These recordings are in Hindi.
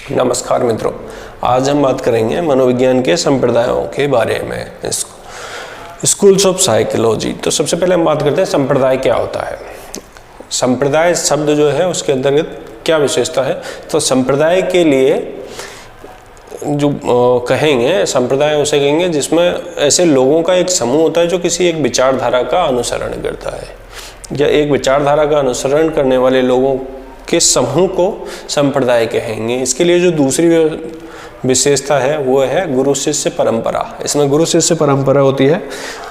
नमस्कार मित्रों, आज हम बात करेंगे मनोविज्ञान के संप्रदायों के बारे में, स्कूल्स ऑफ साइकोलॉजी। तो सबसे पहले हम बात करते हैं संप्रदाय क्या होता है। संप्रदाय शब्द जो है उसके अंतर्गत क्या विशेषता है। तो संप्रदाय के लिए जो कहेंगे, संप्रदाय उसे कहेंगे जिसमें ऐसे लोगों का एक समूह होता है जो किसी एक विचारधारा का अनुसरण करता है, या एक विचारधारा का अनुसरण करने वाले लोगों के समूह को संप्रदाय कहेंगे। इसके लिए जो दूसरी विशेषता है वो है गुरु शिष्य परंपरा। इसमें गुरु शिष्य परंपरा होती है,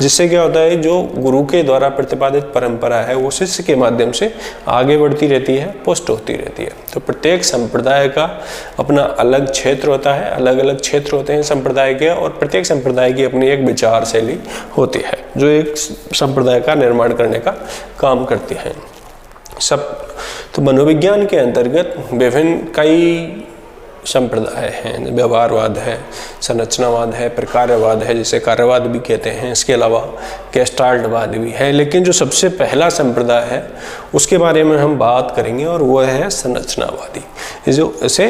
जिससे क्या होता है, जो गुरु के द्वारा प्रतिपादित परंपरा है वो शिष्य के माध्यम से आगे बढ़ती रहती है, पुष्ट होती रहती है। तो प्रत्येक संप्रदाय का अपना अलग क्षेत्र होता है, अलग अलग क्षेत्र होते हैं संप्रदाय के, और प्रत्येक संप्रदाय की अपनी एक विचार शैली होती है जो एक संप्रदाय का निर्माण करने का काम करती है। तो मनोविज्ञान के अंतर्गत विभिन्न कई संप्रदाय हैं। व्यवहारवाद है, संरचनावाद है, प्रकारवाद है, जिसे कार्यवाद भी कहते हैं। इसके अलावा गेस्टाल्टवाद भी है। लेकिन जो सबसे पहला संप्रदाय है उसके बारे में हम बात करेंगे, और वो है संरचनावादी, जो इसे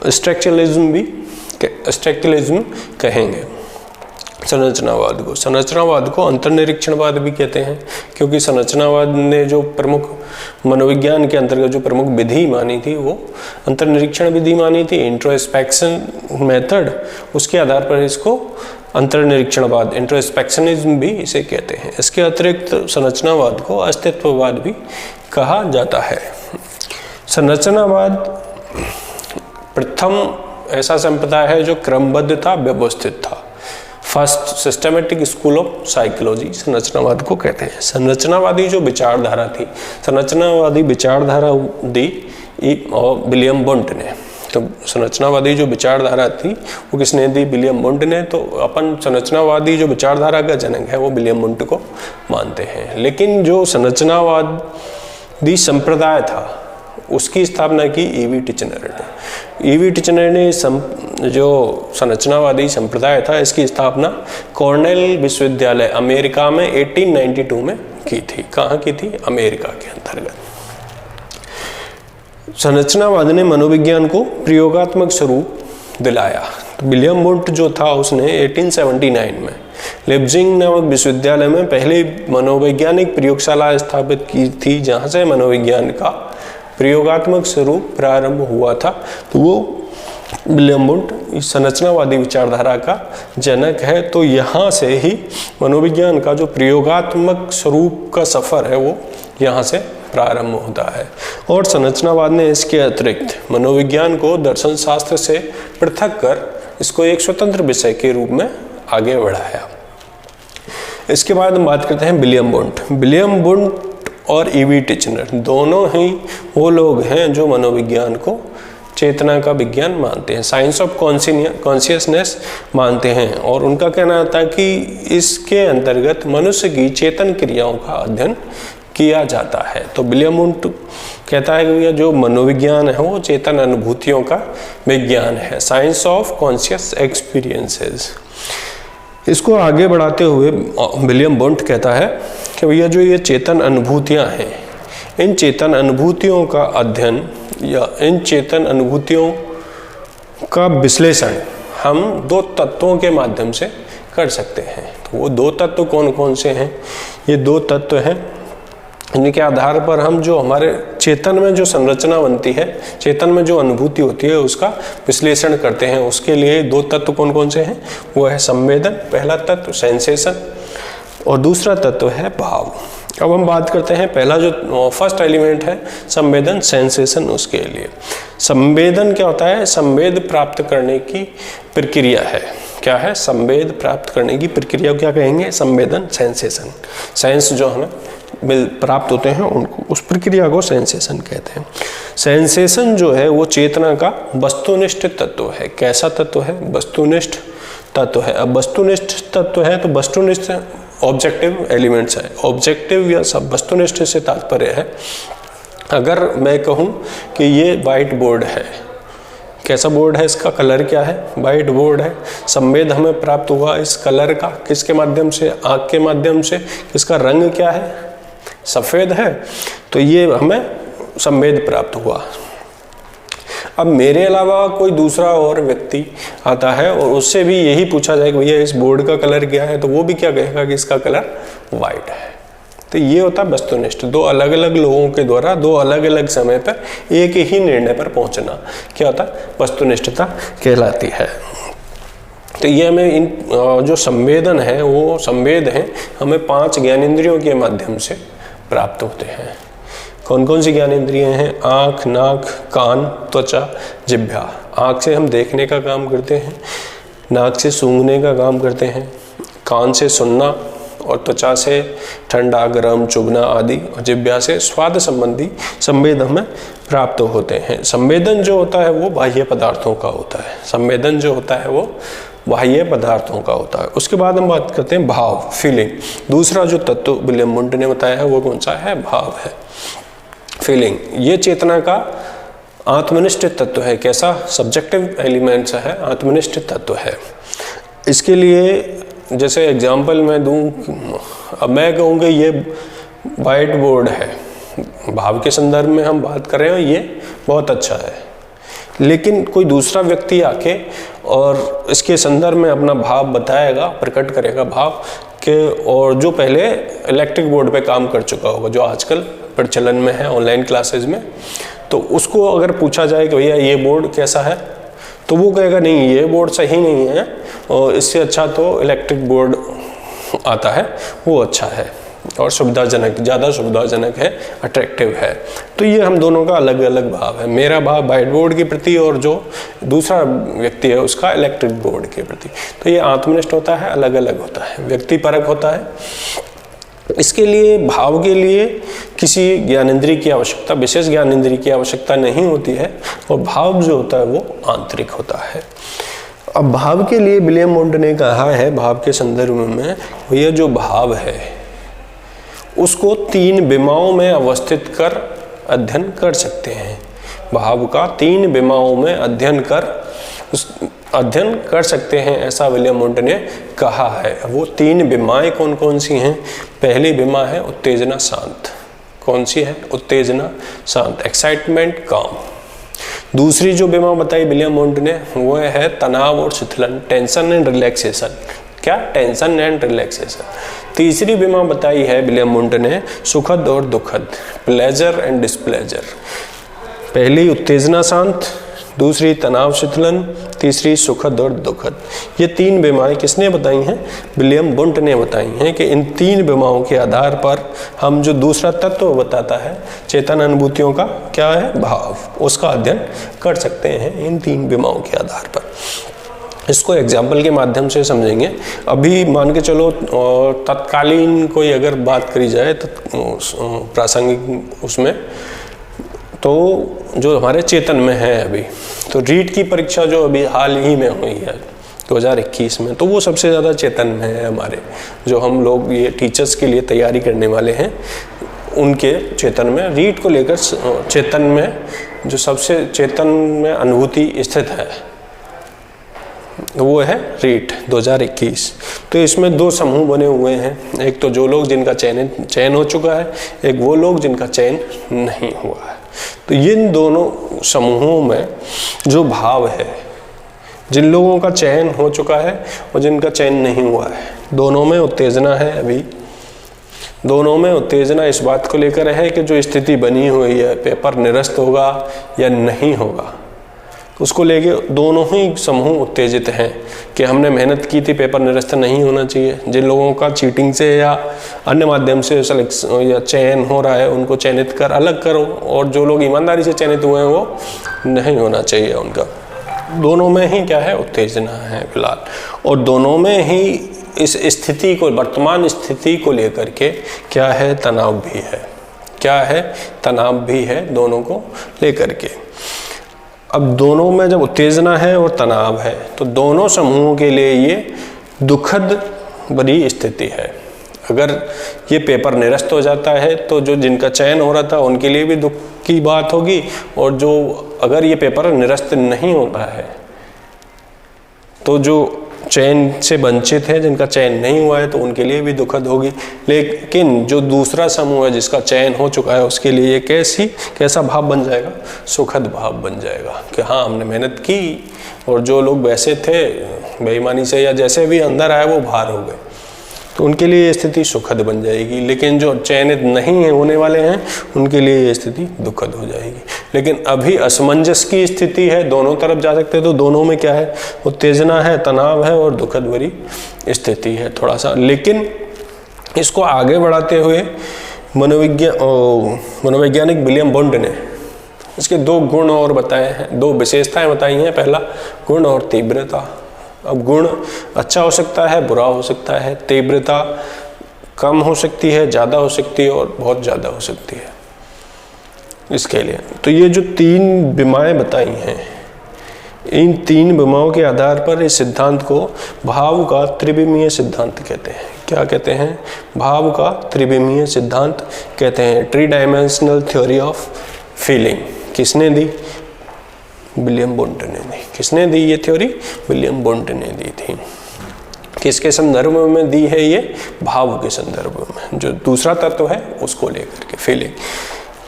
स्ट्रक्चरलिज्म कहेंगे। संरचनावाद को अंतर्निरीक्षणवाद भी कहते हैं, क्योंकि संरचनावाद ने जो प्रमुख मनोविज्ञान के अंतर्गत जो प्रमुख विधि मानी थी वो अंतर्निरीक्षण विधि मानी थी, इंट्रोस्पेक्शन मेथड। उसके आधार पर इसको अंतर्निरीक्षणवाद, इंट्रोस्पेक्शनिज्म भी इसे कहते हैं। इसके अतिरिक्त संरचनावाद को अस्तित्ववाद भी कहा जाता है। संरचनावाद प्रथम ऐसा संप्रदाय है जो क्रमबद्ध था, व्यवस्थित था। First systematic school of psychology संरचनावाद को कहते हैं। संरचनावादी जो विचारधारा थी, संरचनावादी विचारधारा दी विलियम वुंट ने। तो संरचनावादी जो विचारधारा थी वो किसने दी? विलियम वुंट ने। तो अपन संरचनावादी जो विचारधारा का जनक है वो विलियम वुंट को मानते हैं। लेकिन जो संरचनावादी संप्रदाय था उसकी स्थापना की ईवी टिचनर ने। ईवी टिचनर ने जो संरचनावादी संप्रदाय था इसकी स्थापना कॉर्नेल विश्वविद्यालय अमेरिका में 1892 में की थी। कहाँ की थी? अमेरिका के अंतर्गत। संरचनावाद ने मनोविज्ञान को प्रयोगात्मक स्वरूप दिलाया। तो विलियम वुंट जो था उसने 1879 में लिप्जिंग नामक विश्वविद्यालय में पहली मनोवैज्ञानिक प्रयोगशाला स्थापित की थी, जहाँ से मनोविज्ञान का प्रयोगात्मक स्वरूप प्रारंभ हुआ था। तो वो विलियम वुंट इस संरचनावादी विचारधारा का जनक है। तो यहाँ से ही मनोविज्ञान का जो प्रयोगात्मक स्वरूप का सफर है वो यहाँ से प्रारंभ होता है। और संरचनावाद ने इसके अतिरिक्त मनोविज्ञान को दर्शन शास्त्र से पृथक कर इसको एक स्वतंत्र विषय के रूप में आगे बढ़ाया। इसके बाद हम बात करते हैं विलियम वुंट। विलियम वुंट और ईवी टिचनर दोनों ही वो लोग हैं जो मनोविज्ञान को चेतना का विज्ञान मानते हैं, साइंस ऑफ कॉन्शियसनेस मानते हैं। और उनका कहना था कि इसके अंतर्गत मनुष्य की चेतन क्रियाओं का अध्ययन किया जाता है। तो विलियम वुंट कहता है कि जो मनोविज्ञान है वो चेतन अनुभूतियों का विज्ञान है, साइंस ऑफ कॉन्शियस एक्सपीरियंसेस। इसको आगे बढ़ाते हुए विलियम वुंट कहता है कि भैया जो ये चेतन अनुभूतियां हैं, इन चेतन अनुभूतियों का अध्ययन या इन चेतन अनुभूतियों का विश्लेषण हम दो तत्वों के माध्यम से कर सकते हैं। तो वो दो तत्व कौन कौन से हैं? ये दो तत्व हैं इनके आधार पर हम जो हमारे चेतन में जो संरचना बनती है, चेतन में जो अनुभूति होती है उसका विश्लेषण करते हैं। उसके लिए दो तत्व कौन कौन से हैं? वो है संवेदन, पहला तत्व सेंसेशन, और दूसरा तत्व है भाव। अब हम बात करते हैं पहला जो फर्स्ट एलिमेंट है संवेदन, सेंसेशन। उसके लिए संवेदन क्या होता है? संवेद प्राप्त करने की प्रक्रिया है। क्या है? संवेद प्राप्त करने की प्रक्रिया क्या कहेंगे? संवेदन, सेंसेशन। सेंस जो हमें प्राप्त होते हैं उनको, उस प्रक्रिया को सेंसेशन कहते हैं। सेंसेशन जो है वो चेतना का वस्तुनिष्ठ तत्व है। कैसा तत्व है? वस्तुनिष्ठ तत्व है। अब वस्तुनिष्ठ तत्व है तो वस्तुनिष्ठ ऑब्जेक्टिव एलिमेंट्स है। ऑब्जेक्टिव या सब वस्तुनिष्ठ से तात्पर्य है, अगर मैं कहूँ कि ये वाइट बोर्ड है, कैसा बोर्ड है? इसका कलर क्या है? वाइट बोर्ड है। संवेद हमें प्राप्त हुआ इस कलर का, किसके माध्यम से? आँख के माध्यम से। इसका रंग क्या है? सफ़ेद है। तो ये हमें संवेद प्राप्त हुआ। अब मेरे अलावा कोई दूसरा और व्यक्ति आता है और उससे भी यही पूछा जाए कि भैया इस बोर्ड का कलर क्या है, तो वो भी क्या कहेगा कि इसका कलर वाइट है। तो ये होता है वस्तुनिष्ठ, दो अलग अलग लोगों के द्वारा दो अलग अलग समय पर एक ही निर्णय पर पहुंचना क्या होता है, वस्तुनिष्ठता कहलाती है। तो ये हमें इन जो संवेदन है वो संवेद हैं हमें 5 ज्ञानेंद्रियों के माध्यम से प्राप्त होते हैं। कौन कौन सी ज्ञानेंद्रियां हैं? आँख, नाक, कान, त्वचा, जिह्वा। आँख से हम देखने का काम करते हैं, नाक से सूंघने का काम करते हैं, कान से सुनना और त्वचा से ठंडा, गर्म, चुभना आदि, और जिह्वा से स्वाद संबंधी संवेद हमें प्राप्त होते हैं। संवेदन जो होता है वो बाह्य पदार्थों का होता है। संवेदन जो होता है वो बाह्य पदार्थों का होता है। उसके बाद हम बात करते हैं भाव, फीलिंग। दूसरा जो तत्व विलियम वुंट ने बताया है वो कौन सा है? भाव है, फीलिंग। ये चेतना का आत्मनिष्ठ तत्व है। कैसा? सब्जेक्टिव एलिमेंट्स है, आत्मनिष्ठ तत्व है। इसके लिए जैसे एग्जाम्पल मैं दूं, अब मैं कहूँगा ये वाइट बोर्ड है, भाव के संदर्भ में हम बात कर रहे हैं, ये बहुत अच्छा है। लेकिन कोई दूसरा व्यक्ति आके और इसके संदर्भ में अपना भाव बताएगा, प्रकट करेगा भाव के, और जो पहले इलेक्ट्रिक बोर्ड पे काम कर चुका होगा, जो आजकल प्रचलन में है ऑनलाइन क्लासेस में, तो उसको अगर पूछा जाए कि भैया ये बोर्ड कैसा है, तो वो कहेगा नहीं ये बोर्ड सही नहीं है और इससे अच्छा तो इलेक्ट्रिक बोर्ड आता है, वो अच्छा है और सुविधाजनक, ज़्यादा सुविधाजनक है, अट्रैक्टिव है। तो ये हम दोनों का अलग अलग भाव है। मेरा भाव वाइट बोर्ड के प्रति और जो दूसरा व्यक्ति है उसका इलेक्ट्रिक बोर्ड के प्रति। तो ये आत्मनिष्ठ होता है, अलग अलग होता है, व्यक्ति परक होता है। इसके लिए भाव के लिए किसी ज्ञानेंद्रिय की आवश्यकता, विशेष ज्ञानेंद्रिय की आवश्यकता नहीं होती है, और भाव जो होता है वो आंतरिक होता है। अब भाव के लिए विलियम वुंट ने कहा है, भाव के संदर्भ में, यह जो भाव है उसको 3 विमाओं में अवस्थित कर अध्ययन कर सकते हैं। भाव का 3 विमाओं में अध्ययन कर सकते हैं, ऐसा विलियम वुंट ने कहा है। वो 3 विमाएं कौन कौन सी हैं? पहली विमा है उत्तेजना शांत। कौन सी है? उत्तेजना शांत, एक्साइटमेंट काम। दूसरी जो विमा बताई विलियम वुंट ने वो है तनाव और शिथिलन, टेंशन एंड रिलैक्सेशन। क्या? Tension and relaxation. तीसरी विमा बताई है विलियम वुंट ने सुखद और दुखद, प्लेजर एंड डिस्प्लेजर। पहली उत्तेजना शांत, दूसरी तनाव शिथिलन, तीसरी सुखद और दुखद। ये 3 विमाएं किसने बताई हैं? विलियम वुंट ने बताई हैं कि इन 3 विमाओं के आधार पर हम जो दूसरा तत्व बताता है चेतन अनुभूतियों का, क्या है? भाव, उसका अध्ययन कर सकते हैं इन 3 विमाओं के आधार पर। इसको एग्जाम्पल के माध्यम से समझेंगे। अभी मान के चलो तत्कालीन कोई अगर बात करी जाए प्रासंगिक उसमें, तो जो हमारे चेतन में है अभी, तो रीट की परीक्षा जो अभी हाल ही में हुई है 2021 में, तो वो सबसे ज़्यादा चेतन में है हमारे, जो हम लोग ये टीचर्स के लिए तैयारी करने वाले हैं उनके चेतन में। रीट को लेकर चेतन में जो सबसे चेतन में अनुभूति स्थित है वो है रीट 2021। तो इसमें 2 समूह बने हुए हैं, एक तो जो लोग जिनका चयन हो चुका है, एक वो लोग जिनका चयन नहीं हुआ है। तो इन दोनों समूहों में जो भाव है, जिन लोगों का चयन हो चुका है और जिनका चयन नहीं हुआ है, दोनों में उत्तेजना है। अभी दोनों में उत्तेजना इस बात को लेकर है कि जो स्थिति बनी हुई है, पेपर निरस्त होगा या नहीं होगा, उसको लेके दोनों ही समूह उत्तेजित हैं कि हमने मेहनत की थी, पेपर निरस्त नहीं होना चाहिए। जिन लोगों का चीटिंग से या अन्य माध्यम से या चयन हो रहा है उनको चयनित कर अलग करो, और जो लोग ईमानदारी से चयनित हुए हैं वो नहीं होना चाहिए उनका। दोनों में ही क्या है? उत्तेजना है फिलहाल, और दोनों में ही इस स्थिति को, वर्तमान स्थिति को लेकर के क्या है? तनाव भी है। क्या है? तनाव भी है दोनों को लेकर के। अब दोनों में जब उत्तेजना है और तनाव है, तो दोनों समूहों के लिए ये दुखद बड़ी स्थिति है। अगर ये पेपर निरस्त हो जाता है तो जो जिनका चयन हो रहा था उनके लिए भी दुख की बात होगी, और जो अगर ये पेपर निरस्त नहीं होता है तो जो चयन से वंचित है, जिनका चयन नहीं हुआ है तो उनके लिए भी दुखद होगी। लेकिन जो दूसरा समूह है जिसका चयन हो चुका है उसके लिए ये कैसा भाव बन जाएगा? सुखद भाव बन जाएगा कि हाँ हमने मेहनत की और जो लोग वैसे थे बेईमानी से या जैसे भी अंदर आए वो बाहर हो गए, तो उनके लिए ये स्थिति सुखद बन जाएगी। लेकिन जो चयनित नहीं है होने वाले हैं उनके लिए ये स्थिति दुखद हो जाएगी। लेकिन अभी असमंजस की स्थिति है, दोनों तरफ जा सकते हैं, तो दोनों में क्या है? उत्तेजना है, तनाव है और दुखद भरी स्थिति है थोड़ा सा। लेकिन इसको आगे बढ़ाते हुए मनोवैज्ञानिक विलियम वुंड ने इसके दो गुण और बताए हैं, दो विशेषताएं बताई हैं। पहला गुण और तीव्रता। अब गुण अच्छा हो सकता है, बुरा हो सकता है, तीव्रता कम हो सकती है, ज़्यादा हो सकती है और बहुत ज़्यादा हो सकती है इसके लिए। तो ये जो 3 बीमाएं बताई हैं, इन 3 बीमाओं के आधार पर इस सिद्धांत को भाव का त्रिविमीय सिद्धांत कहते हैं। क्या कहते हैं? भाव का त्रिविमीय सिद्धांत कहते हैं। 3 डायमेंशनल थ्योरी ऑफ फीलिंग। किसने दी? विलियम वुंड ने दी। किसने दी ये थ्योरी? विलियम वुंड ने दी थी। किसके संदर्भ में दी है ये? भाव के संदर्भ में, जो दूसरा तत्व है उसको लेकर के, फीलिंग।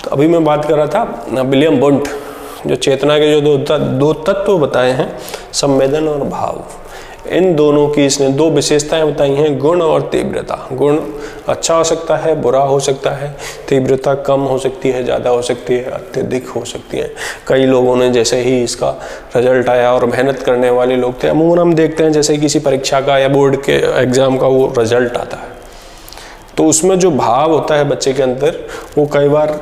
तो अभी मैं बात कर रहा था विलियम वुंड, जो चेतना के जो दो तत्व बताए हैं, संवेदन और भाव, इन दोनों की इसने 2 विशेषताएं बताई हैं, गुण और तीव्रता। गुण अच्छा हो सकता है, बुरा हो सकता है, तीव्रता कम हो सकती है, ज़्यादा हो सकती है, अत्यधिक हो सकती है। कई लोगों ने जैसे ही इसका रिजल्ट आया और मेहनत करने वाले लोग थे, अमूमन हम देखते हैं जैसे किसी परीक्षा का या बोर्ड के एग्ज़ाम का वो रिजल्ट आता है तो उसमें जो भाव होता है बच्चे के अंदर वो कई बार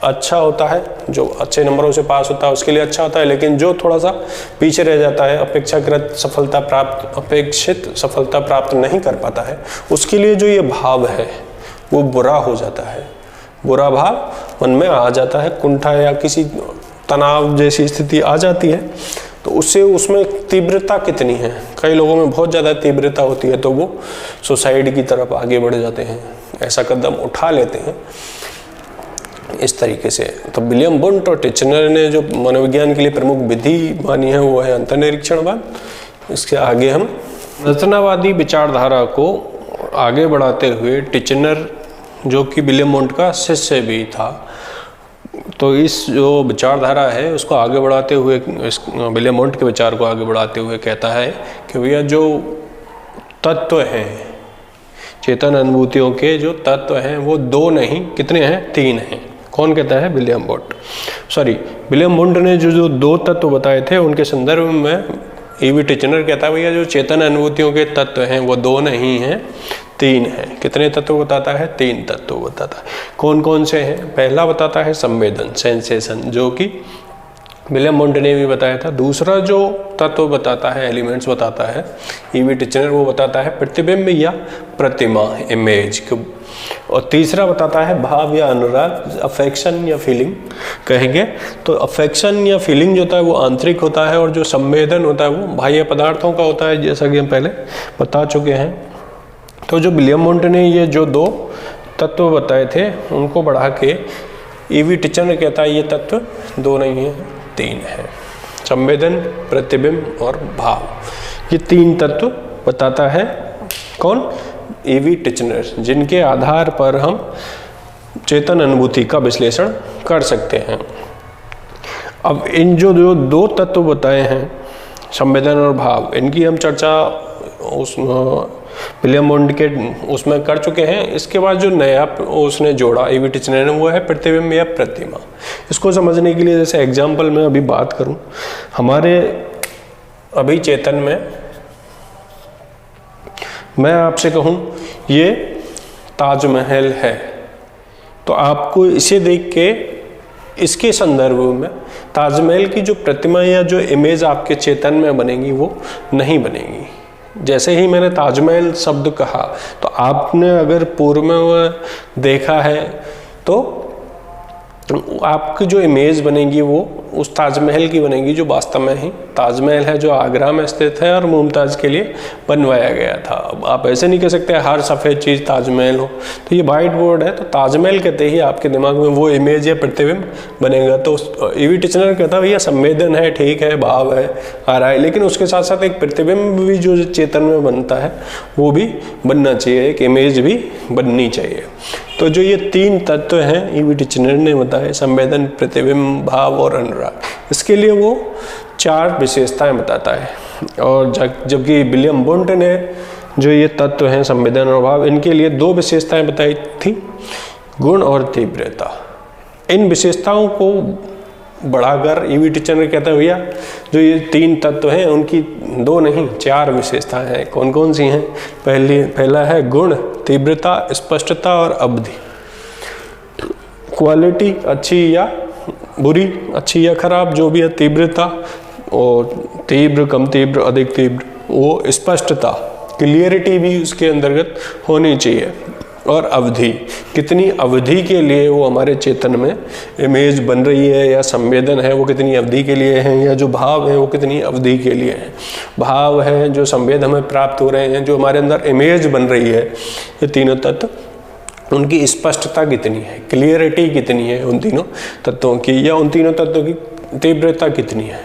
अच्छा होता है, जो अच्छे नंबरों से पास होता है उसके लिए अच्छा होता है। लेकिन जो थोड़ा सा पीछे रह जाता है, अपेक्षित सफलता प्राप्त नहीं कर पाता है, उसके लिए जो ये भाव है वो बुरा हो जाता है। बुरा भाव मन में आ जाता है, कुंठा या किसी तनाव जैसी स्थिति आ जाती है। तो उससे उसमें तीव्रता कितनी है? कई लोगों में बहुत ज़्यादा तीव्रता होती है तो वो सुसाइड की तरफ आगे बढ़ जाते हैं, ऐसा कदम उठा लेते हैं इस तरीके से। तो विलियम वुंड और टिचनर ने जो मनोविज्ञान के लिए प्रमुख विधि मानी है वो है अंतर्निरीक्षणवाद। इसके आगे हम रचनावादी विचारधारा को आगे बढ़ाते हुए टिचनर, जो कि विलियम वुंड का शिष्य भी था, तो इस जो विचारधारा है उसको आगे बढ़ाते हुए, विलियम वुंड के विचार को आगे बढ़ाते हुए कहता है कि भैया जो तत्व हैं, चेतन अनुभूतियों के जो तत्व हैं वो 2 नहीं, कितने हैं? 3 हैं। कौन कहता है? विलियम वुंड ने जो 2 तत्व बताए थे उनके संदर्भ में ईवी टिचनर कहता है भैया जो चेतन अनुभूतियों के तत्व हैं वो 2 नहीं हैं, 3 हैं। कितने तत्व बताता है? 3 तत्व बताता है। कौन कौन से हैं? पहला बताता है संवेदन, सेंसेशन, जो कि विलियम वुंड ने भी बताया था। दूसरा जो तत्व बताता है, एलिमेंट्स बताता है ईवी टिचनर, वो बताता है प्रतिबिंब या प्रतिमा, इमेज। और तीसरा बताता है भाव या अनुराग, अफेक्शन या फीलिंग कहेंगे। तो अफेक्शन या फीलिंग जो होता है वो आंतरिक होता है और जो संवेदन होता है वो बाह्य पदार्थों का होता है, जैसा कि हम पहले बता चुके हैं। तो जो विलियम वुंड ने ये जो 2 तत्व बताए थे उनको बढ़ा के ईवी टिचनर कहता है ये तत्व 2 नहीं है, 3 है। संवेदन, प्रतिबिंब और भाव, ये 3 तत्व बताता है कौन? ईवी टिचनर, जिनके आधार पर हम चेतन अनुभूति का विश्लेषण कर सकते हैं। अब इन जो 2 तत्व बताए हैं, संवेदन और भाव, इनकी हम चर्चा उस विलियम वुंड के उसमें कर चुके हैं। इसके बाद जो नया उसने जोड़ा ईवी टिचनर ने वो है प्रतिबिंब या प्रतिमा। इसको समझने के लिए जैसे एग्जाम्पल में अभी बात करूं, हमारे अभी चेतन में मैं आपसे कहूं ये ताजमहल है, तो आपको इसे देख के इसके संदर्भ में ताजमहल की जो प्रतिमा या जो इमेज आपके चेतन में बनेगी वो नहीं बनेगी। जैसे ही मैंने ताजमहल शब्द कहा तो आपने अगर पूर्व में देखा है तो आपकी जो इमेज बनेगी वो उस ताजमहल की बनेगी जो वास्तव में ही ताजमहल है, जो आगरा में स्थित है और मुमताज़ के लिए बनवाया गया था। अब आप ऐसे नहीं कह सकते हर सफ़ेद चीज़ ताजमहल हो। तो ये वाइट बोर्ड है, तो ताजमहल कहते ही आपके दिमाग में वो इमेज या प्रतिबिंब बनेगा। तो ईवी टिचनर कहता है भैया संवेदन है, ठीक है, भाव है, आ रहा है, लेकिन उसके साथ साथ एक प्रतिबिंब भी जो चेतन में बनता है वो भी बनना चाहिए, एक इमेज भी बननी चाहिए। तो जो ये 3 तत्व हैं ईवी टिचनर ने बताए, संवेदन, प्रतिबिंब, भाव और अनुराग, इसके लिए वो 4 विशेषताएं बताता है। और जबकि विलियम वुंट ने जो ये तत्व हैं संवेदन और भाव, इनके लिए 2 विशेषताएं बताई थी, गुण और तीव्रता। इन विशेषताओं को बढ़ाकर ईवी टिचनर कहता है भैया जो ये 3 तत्व हैं उनकी 2 नहीं 4 विशेषताएं हैं। कौन कौन सी हैं? पहला है गुण, तीव्रता, स्पष्टता और अवधि। क्वालिटी अच्छी या बुरी, अच्छी या खराब, जो भी है, तीव्रता और तीव्र, कम तीव्र, अधिक तीव्र, वो स्पष्टता, क्लियरिटी भी उसके अंतर्गत होनी चाहिए। और अवधि, कितनी अवधि के लिए वो हमारे चेतन में इमेज बन रही है, या संवेदन है वो कितनी अवधि के लिए है, या जो भाव है वो कितनी अवधि के लिए है। भाव है जो संवेद हमें प्राप्त हो रहे हैं, जो हमारे अंदर इमेज बन रही है, ये तीनों तत्व, उनकी स्पष्टता कितनी है, क्लियरिटी कितनी है उन तीनों तत्वों की, या उन तीनों तत्वों की तीव्रता कितनी है,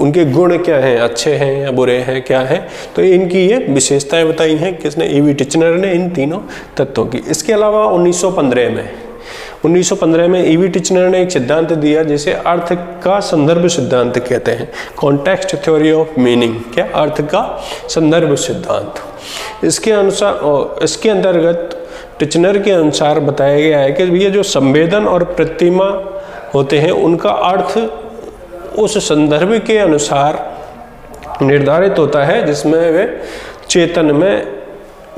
उनके गुण क्या हैं, अच्छे हैं या बुरे हैं, क्या है। तो इनकी ये विशेषताएं बताई हैं किसने? ईवी टिचनर ने, इन तीनों तत्वों की। इसके अलावा 1915 में ईवी टिचनर ने एक सिद्धांत दिया जिसे अर्थ का संदर्भ सिद्धांत कहते हैं, कॉन्टेक्स्ट थ्योरी ऑफ मीनिंग। क्या? अर्थ का संदर्भ सिद्धांत। इसके अनुसार, इसके अंतर्गत टिचनर के अनुसार बताया गया है कि ये जो संवेदन और प्रतिमा होते हैं उनका अर्थ उस संदर्भ के अनुसार निर्धारित होता है जिसमें वे चेतन में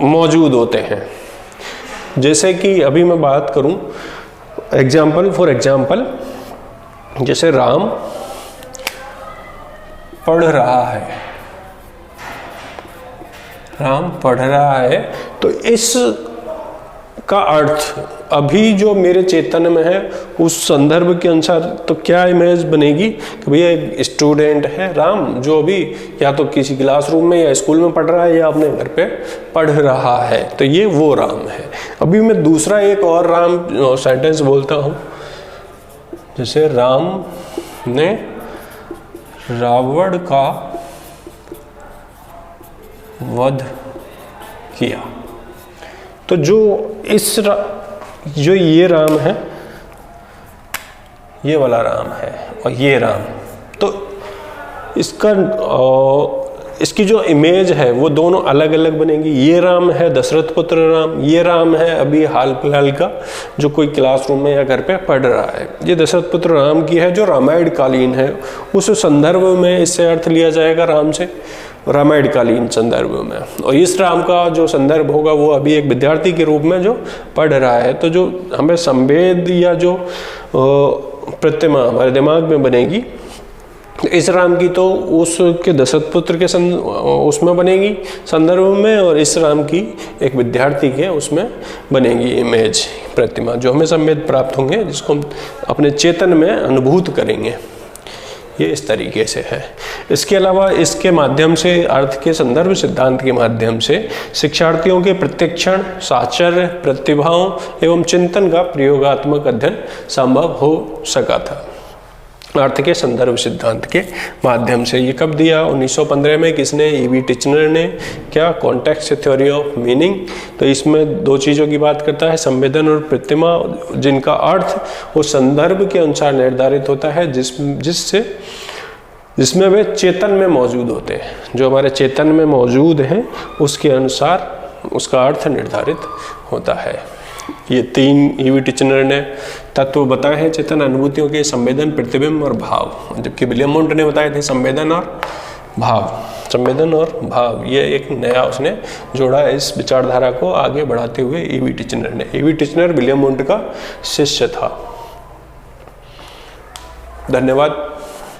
मौजूद होते हैं। जैसे कि अभी मैं बात करूं, फॉर एग्जाम्पल, जैसे राम पढ़ रहा है, राम पढ़ रहा है, तो इस का अर्थ अभी जो मेरे चेतन में है उस संदर्भ के अनुसार तो क्या इमेज बनेगी कि भैया एक स्टूडेंट है राम, जो अभी या तो किसी क्लासरूम में या स्कूल में पढ़ रहा है या अपने घर पे पढ़ रहा है, तो ये वो राम है। अभी मैं दूसरा एक और राम सेंटेंस बोलता हूँ, जैसे राम ने रावण का वध किया, तो जो ये राम है, ये वाला राम है और ये राम, तो इसकी जो इमेज है वो दोनों अलग अलग बनेगी। ये राम है दशरथ पुत्र राम, ये राम है अभी हाल फिलहाल का जो कोई क्लासरूम में या घर पे पढ़ रहा है। ये दशरथ पुत्र राम की है जो रामायण कालीन है, उस संदर्भ में इससे अर्थ लिया जाएगा राम से, रामायण कालीन संदर्भ में। और इस राम का जो संदर्भ होगा वो अभी एक विद्यार्थी के रूप में जो पढ़ रहा है। तो जो हमें संवेद या जो प्रतिमा हमारे दिमाग में बनेगी इस राम की, तो उसके दशरथ पुत्र के उसमें बनेगी संदर्भ में, और इस राम की एक विद्यार्थी के उसमें बनेगी इमेज, प्रतिमा, जो हमें संवेद प्राप्त होंगे, जिसको हम अपने चेतन में अनुभूत करेंगे। ये इस तरीके से है। इसके अलावा इसके माध्यम से, अर्थ के संदर्भ सिद्धांत के माध्यम से शिक्षार्थियों के प्रत्यक्षण, साहचर्य, प्रतिभाओं एवं चिंतन का प्रयोगात्मक अध्ययन संभव हो सका था, अर्थ के संदर्भ सिद्धांत के माध्यम से। ये कब दिया? 1915 में। किसने? ईवी टिचनर ने। क्या? Context theory of meaning. तो इसमें 2 चीज़ों की बात करता है, संवेदन और प्रतिमा, जिनका अर्थ वो संदर्भ के अनुसार निर्धारित होता है, जिसमें वे चेतन में मौजूद होते हैं, जो हमारे चेतन में मौजूद हैं उसके अनुसार उसका अर्थ निर्धारित होता है। ये 3 ईवी टिचनर ने तत्व बताए हैं चेतन अनुभूतियों के, संवेदन, प्रतिबिंब और भाव, जबकि विलियम वुंट ने बताए थे संवेदन और भाव। संवेदन और भाव, ये एक नया उसने जोड़ा इस विचारधारा को आगे बढ़ाते हुए ईवी टिचनर ने। ईवी टिचनर विलियम वुंट का शिष्य था। धन्यवाद।